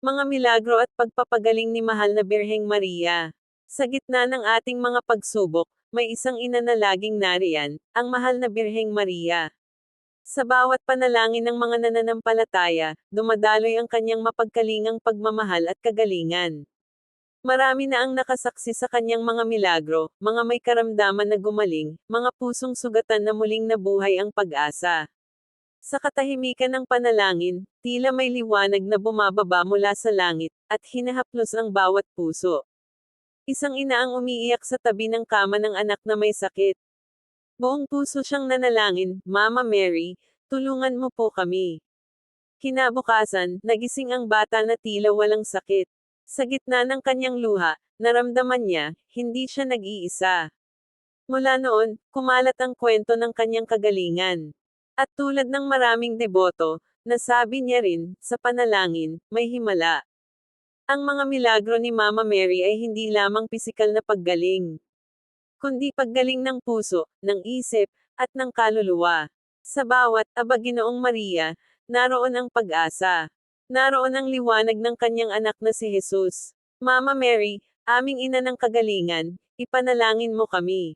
Mga milagro at pagpapagaling ni Mahal na Birheng Maria. Sa gitna ng ating mga pagsubok, may isang ina na laging nariyan, ang Mahal na Birheng Maria. Sa bawat panalangin ng mga nananampalataya, dumadaloy ang kanyang mapagkalingang pagmamahal at kagalingan. Marami na ang nakasaksi sa kanyang mga milagro, mga may karamdaman na gumaling, mga pusong sugatan na muling nabuhay ang pag-asa. Sa katahimikan ng panalangin, tila may liwanag na bumababa mula sa langit, at hinahaplos ang bawat puso. Isang ina ang umiiyak sa tabi ng kama ng anak na may sakit. Buong puso siyang nanalangin, Mama Mary, tulungan mo po kami. Kinabukasan, nagising ang bata na tila walang sakit. Sa gitna ng kanyang luha, naramdaman niya, hindi siya nag-iisa. Mula noon, kumalat ang kwento ng kanyang kagalingan. At tulad ng maraming deboto, nasabi niya rin, sa panalangin, may himala. Ang mga milagro ni Mama Mary ay hindi lamang pisikal na paggaling, kundi paggaling ng puso, ng isip, at ng kaluluwa. Sa bawat Aba Ginoong Maria, naroon ang pag-asa. Naroon ang liwanag ng kanyang anak na si Jesus. Mama Mary, aming ina ng kagalingan, ipanalangin mo kami.